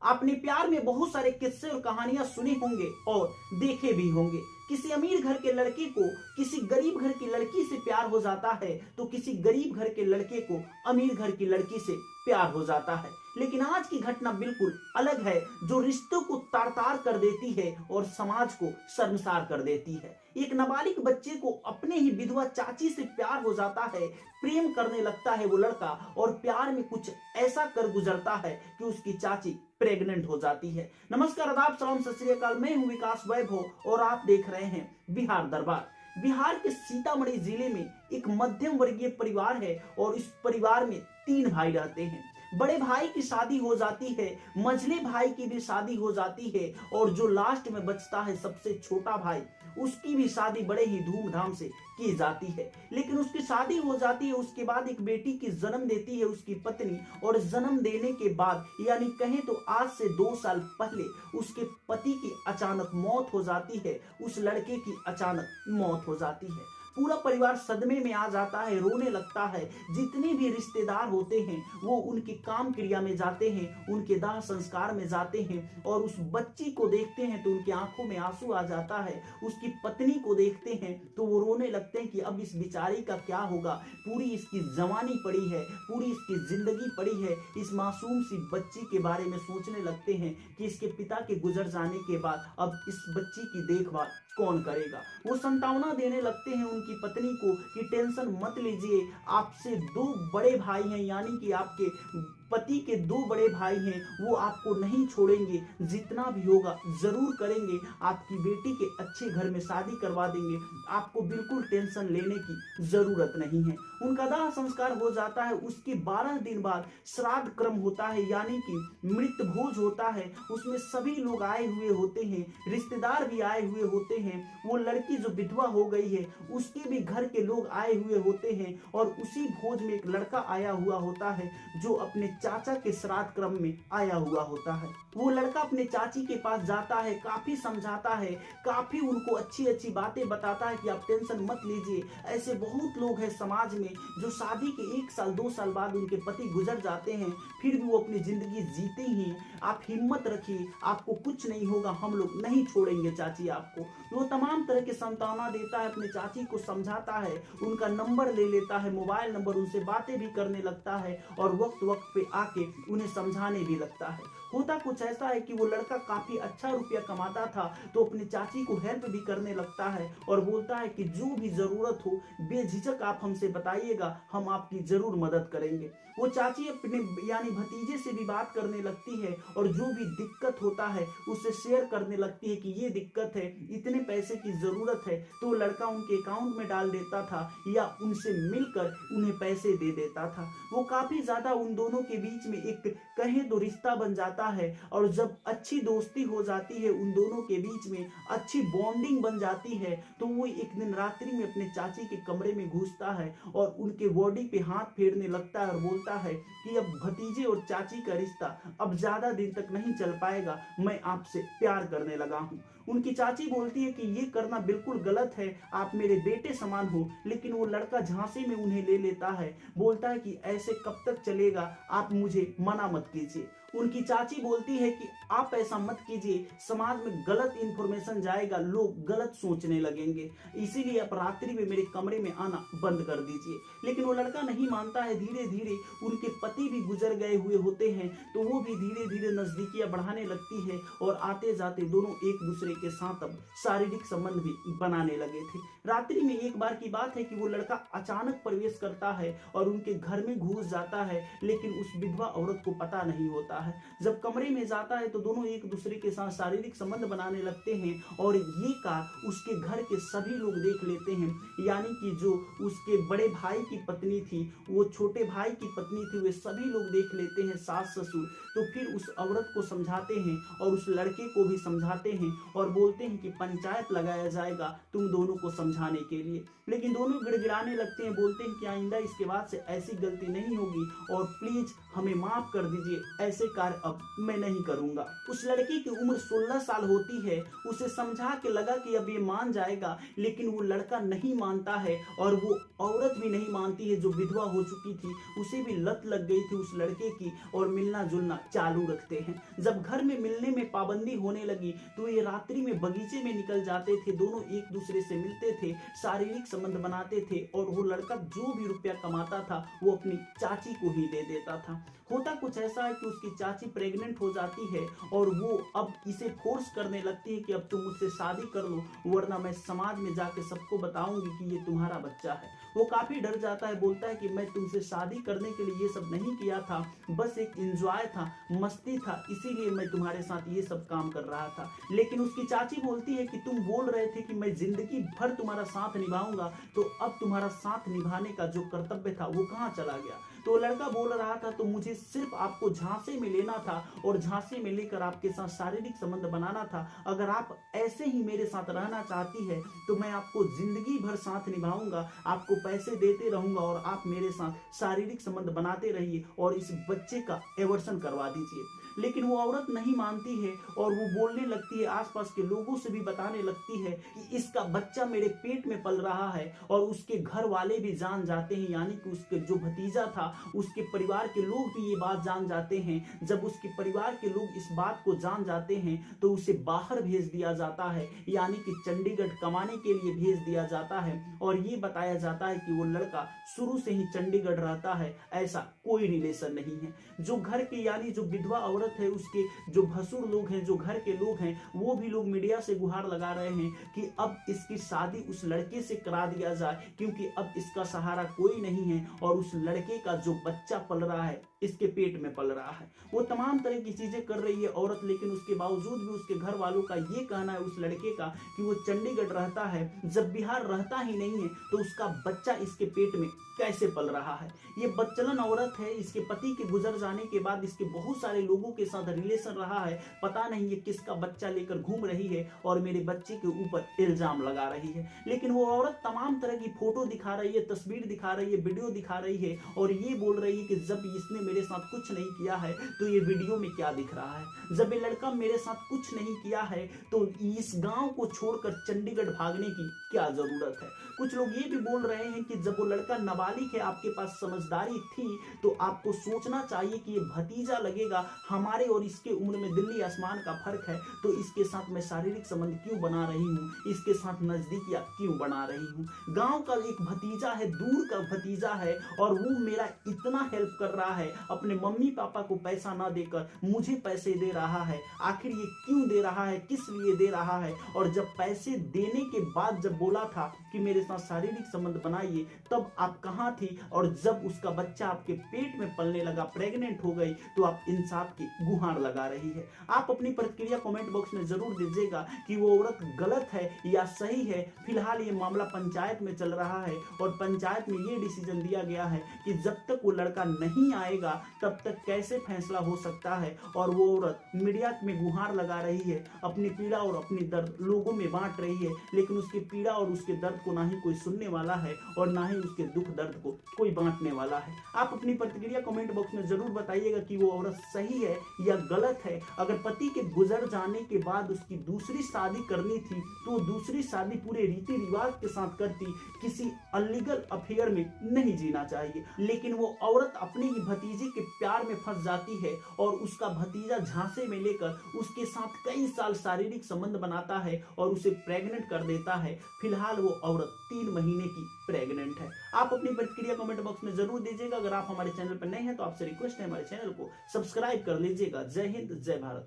आपने प्यार में बहुत सारे किस्से और कहानियां सुने होंगे और देखे भी होंगे। किसी अमीर घर के लड़के को किसी गरीब घर की लड़की से प्यार हो जाता है, तो किसी गरीब घर के लड़के को अमीर घर की लड़की से प्यार हो जाता है। लेकिन आज की घटना बिल्कुल अलग है, जो रिश्तों को तार तार कर देती है और समाज को शर्मसार कर देती है। एक नाबालिग बच्चे को अपने ही विधवा चाची से प्यार हो जाता है। प्रेम करने लगता है वो लड़का और प्यार में कुछ ऐसा कर गुजरता है कि उसकी चाची प्रेग्नेंट हो जाती है। नमस्कार, आदाब, सलाम, सत श्री अकाल। मैं हूं विकास वैभव और आप देख रहे हैं बिहार दरबार। बिहार के सीतामढ़ी जिले में एक मध्यम वर्गीय परिवार है और इस परिवार में 3 भाई रहते हैं। बड़े भाई की शादी हो जाती है, मझले भाई की भी शादी हो जाती है और जो लास्ट में बचता है सबसे छोटा भाई, उसकी भी शादी बड़े ही धूमधाम से की जाती है। लेकिन उसकी शादी हो जाती है, उसके बाद एक बेटी की जन्म देती है उसकी पत्नी, और जन्म देने के बाद यानी कहें तो आज से 2 साल पहले उसके पति की अचानक मौत हो जाती है। उस लड़के की अचानक मौत हो जाती है। पूरा परिवार सदमे में आ जाता है, रोने लगता है। जितने भी रिश्तेदार होते हैं वो उनके काम क्रिया में जाते हैं, उनके दाह संस्कार में जाते हैं और उस बच्ची को देखते हैं तो उनकी आंखों में आंसू आ जाता है। उसकी पत्नी को देखते हैं तो वो रोने लगते हैं कि अब इस बिचारी का क्या होगा। पूरी इसकी जवानी पड़ी है, पूरी इसकी जिंदगी पड़ी है। इस मासूम सी बच्ची के बारे में सोचने लगते हैं कि इसके पिता के गुजर जाने के बाद अब इस बच्ची की देखभाल कौन करेगा। वो संतावना देने लगते हैं उनकी पत्नी को कि टेंशन मत लीजिए, आपसे 2 बड़े भाई हैं, यानी कि आपके पति के 2 बड़े भाई हैं, वो आपको नहीं छोड़ेंगे, जितना भी होगा जरूर करेंगे, आपकी बेटी के अच्छे घर में शादी करवा देंगे, आपको बिल्कुल टेंशन लेने की जरूरत नहीं है। उनका दाह संस्कार हो जाता है। उसके 12 दिन बाद श्राद्ध क्रम होता है, यानी कि मृत भोज होता है। उसमें सभी लोग आए हुए होते हैं, रिश्तेदार भी आए हुए होते हैं। वो लड़की जो विधवा हो गई है उसके भी घर के लोग आए हुए होते हैं और उसी भोज में एक लड़का आया हुआ होता है जो अपने चाचा के श्राद्ध क्रम में आया हुआ होता है। वो लड़का अपने चाची के पास जाता है, काफी समझाता है, काफी उनको अच्छी अच्छी बातें बताता है कि आप टेंशन मत लीजिए। ऐसे बहुत लोग हैं समाज में जो शादी के 1 साल 2 साल बाद उनके पति गुजर जाते हैं, फिर भी वो अपनी जिंदगी जीते ही हैं। आप हिम्मत रखिए, आपको कुछ नहीं होगा, हम लोग नहीं छोड़ेंगे चाची आपको। वो तमाम तरह के सांत्वना देता है, अपनी चाची को समझाता है, उनका नंबर ले लेता है, मोबाइल नंबर, उनसे बातें भी करने लगता है और वक्त वक्त पे आके उन्हें समझाने भी लगता है। होता कुछ ऐसा है कि वो लड़का काफी अच्छा रुपया कमाता था तो अपनी चाची को हेल्प भी करने लगता है और बोलता है कि जो भी जरूरत हो बेझिझक आप हमसे बताइएगा, हम आपकी जरूर मदद करेंगे। वो चाची अपने यानी भतीजे से भी बात करने लगती है और जो भी दिक्कत होता है उससे शेयर करने लगती है कि ये दिक्कत है, इतने पैसे की जरूरत है, तो लड़का उनके अकाउंट में डाल देता था या उनसे मिलकर उन्हें पैसे दे देता था। वो काफी ज्यादा उन दोनों के बीच में एक कहें तो रिश्ता बन जाता है और जब अच्छी दोस्ती हो जाती है, उन दोनों के बीच में अच्छी बॉन्डिंग बन जाती है, तो वो एक दिन रात्रि में अपने चाची के कमरे में घुसता है और उनके बॉडी पे हाथ फेरने लगता है और बोलता है कि अब भतीजे और चाची का रिश्ता अब ज्यादा दिन तक नहीं चल पाएगा, मैं आपसे प्यार करने लगा हूँ। उनकी चाची बोलती है कि ये करना बिल्कुल गलत है, आप मेरे बेटे समान हो। लेकिन वो लड़का झांसे में उन्हें ले लेता है, बोलता है कि ऐसे कब तक चलेगा, आप मुझे मना मत कीजिए। उनकी चाची बोलती है कि आप ऐसा मत कीजिए, समाज में गलत इंफॉर्मेशन जाएगा, लोग गलत सोचने लगेंगे, इसीलिए आप रात्रि में मेरे कमरे में आना बंद कर दीजिए। लेकिन वो लड़का नहीं मानता है। धीरे धीरे उनके पति भी गुजर गए हुए होते हैं तो वो भी धीरे धीरे नजदीकियां बढ़ाने लगती है और आते जाते दोनों एक दूसरे के साथ अब शारीरिक संबंध भी बनाने लगे थे। रात्रि में एक बार की बात है कि वो लड़का अचानक प्रवेश करता है और उनके घर में घुस जाता है, लेकिन उस विधवा औरत को पता नहीं होता है। जब कमरे में जाता है तो दोनों एक दूसरे के साथ शारीरिक संबंध बनाने लगते हैं और ये कार उसके घर के सभी लोग देख लेते हैं, यानी कि जो उसके बड़े भाई की पत्नी थी, वो छोटे भाई की पत्नी थी, वे सभी लोग देख लेते हैं, सास ससुर। तो फिर उस औरत को समझाते हैं और उस लड़के को भी समझाते हैं और और बोलते हैं कि पंचायत लगाया जाएगा तुम दोनों को समझाने के लिए। लेकिन दोनों गिड़गिड़ाने लगते हैं, बोलते हैं कि आइंदा इसके बाद से ऐसी गलती नहीं होगी और प्लीज हमें माफ कर दीजिए, ऐसे कार्य अब मैं नहीं करूंगा। उस लड़की की उम्र 16 साल होती है। उसे समझा के लगा कि अब ये मान जाएगा, लेकिन वो लड़का नहीं मानता है और वो औरत भी नहीं मानती है जो विधवा हो चुकी थी। उसे भी लत लग गई थी उस लड़के की और मिलना जुलना चालू रखते हैं। जब घर में मिलने में पाबंदी होने लगी तो ये रात्रि में बगीचे में निकल जाते थे, दोनों एक दूसरे से मिलते थे, शारीरिक संबंध बनाते थे और वो लड़का जो भी रुपया कमाता था वो अपनी चाची को ही दे देता था। होता कुछ ऐसा है कि उसकी चाची प्रेग्नेंट हो जाती है और वो अब इसे फोर्स करने लगती है कि अब तुम मुझसे शादी कर लो, वरना मैं समाज में जाके सबको बताऊंगी कि ये तुम्हारा बच्चा है। वो काफी डर जाता है, बोलता है कि मैं तुमसे शादी करने के लिए ये सब नहीं किया था, बस एक एंजॉय था, मस्ती था, इसीलिए मैं तुम्हारे साथ ये सब काम कर रहा था। लेकिन उसकी चाची बोलती है कि तुम बोल रहे थे कि मैं जिंदगी भर तुम्हारा साथ निभाऊंगा, तो अब तुम्हारा साथ निभाने का जो कर्तव्य था वो कहाँ चला गया। तो लड़का बोल रहा था तो मुझे सिर्फ आपको झांसे में लेना था और झांसे में लेकर आपके साथ शारीरिक संबंध बनाना था। अगर आप ऐसे ही मेरे साथ रहना चाहती है तो मैं आपको जिंदगी भर साथ निभाऊंगा, आपको पैसे देते रहूंगा और आप मेरे साथ शारीरिक संबंध बनाते रहिए और इस बच्चे का एवर्सन करवा दीजिए। लेकिन वो औरत नहीं मानती है और वो बोलने लगती है, आसपास के लोगों से भी बताने लगती है कि इसका बच्चा मेरे पेट में पल रहा है। और उसके घर वाले भी जान जाते हैं, यानी कि उसके जो भतीजा था उसके परिवार के लोग भी ये बात जान जाते हैं। जब उसके परिवार के लोग इस बात को जान जाते हैं तो उसे बाहर भेज दिया जाता है, यानी कि चंडीगढ़ कमाने के लिए भेज दिया जाता है। और ये बताया जाता है कि वो लड़का शुरू से ही चंडीगढ़ रहता है, ऐसा कोई रिलेशन नहीं है। जो घर के यानी जो विधवा औरत है उसके जो भसुर लोग हैं, जो घर के लोग हैं, वो भी लोग मीडिया से गुहार लगा रहे हैं कि अब इसकी शादी उस लड़के से करा दिया जाए, क्योंकि अब इसका सहारा कोई नहीं है और उस लड़के का जो बच्चा पल रहा है इसके पेट में पल रहा है। वो तमाम तरह की चीजें कर रही है औरत, लेकिन उसके बावजूद भी उसके घर वालों का ये कहना है उस लड़के का कि वो चंडीगढ़ रहता है, जब बिहार रहता ही नहीं है तो उसका बच्चा इसके पेट में कैसे पल रहा है। ये बच्चलन औरत है, इसके पति के गुजर जाने के बाद इसके बहुत सारे लोगों के साथ रिलेशन रहा है, पता नहीं ये किसका बच्चा लेकर घूम रही है और मेरे बच्चे के ऊपर इल्जाम लगा रही है। लेकिन वो औरत तमाम तरह की फोटो दिखा रही है, तस्वीर दिखा रही है, वीडियो दिखा रही है और ये बोल रही है कि जब इसने मेरे साथ कुछ नहीं किया है तो ये वीडियो में क्या दिख रहा है। जब ये लड़का मेरे साथ कुछ नहीं किया है तो इस गांव को छोड़कर चंडीगढ़ भागने की क्या जरूरत है। कुछ लोग ये भी बोल रहे हैं कि जब वो लड़का नाबालिग है, आपके पास समझदारी थी तो आपको सोचना चाहिए कि ये भतीजा लगेगा, हमारे और इसके उम्र में दिल्ली आसमान का फर्क है, तो इसके साथ मैं शारीरिक संबंध क्यों बना रही हूँ, इसके साथ नजदीकियां क्यों बना रही हूँ। गांव का एक भतीजा है, दूर का भतीजा है और वो मेरा इतना हेल्प कर रहा है, अपने मम्मी पापा को पैसा ना देकर मुझे पैसे दे रहा है। आखिर ये क्यों दे रहा है, किस लिए दे रहा है। और जब पैसे देने के बाद जब बोला था कि मेरे साथ शारीरिक संबंध बनाइए, तब आप कहाँ थी। और जब उसका बच्चा आपके पेट में पलने लगा, प्रेग्नेंट हो गई, तो आप इंसाफ की गुहार लगा रही है। आप अपनी प्रतिक्रिया कमेंट बॉक्स में जरूर दीजिएगा कि वो औरत गलत है या सही है। फिलहाल ये मामला पंचायत में चल रहा है और पंचायत में ये डिसीजन दिया गया है कि जब तक वो लड़का नहीं आएगा तब तक कैसे फैसला हो सकता है। और वो औरत मीडिया में गुहार लगा रही है, अपनी पीड़ा और अपनी दर्द लोगों में बांट रही है, लेकिन उसकी पीड़ा और उसके दर्द को ना ही कोई सुनने वाला है और ना ही उसके दुख दर्द को कोई बांटने वाला है। आप अपनी प्रतिक्रिया कमेंट बॉक्स में जरूर बताइएगा कि वो औरत सही है या गलत है। अगर पति के गुजर जाने के बाद उसकी दूसरी शादी करनी थी तो दूसरी शादी पूरे रीति रिवाज के साथ करती, किसी अनलीगल अफेयर में नहीं जीना चाहिए। लेकिन वो औरत अपने ही भतीजे के प्यार में फंस जाती है और उसका भतीजा झांसे में लेकर उसके साथ कई साल शारीरिक संबंध बनाता है और उसे प्रेग्नेंट कर देता है। फिलहाल वो औरत 3 महीने की प्रेग्नेंट है। आप अपनी प्रतिक्रिया कमेंट बॉक्स में जरूर दीजिएगा। अगर आप हमारे चैनल पर नए हैं तो आपसे रिक्वेस्ट है हमारे चैनल को सब्सक्राइब कर लीजिएगा। जय हिंद, जय भारत।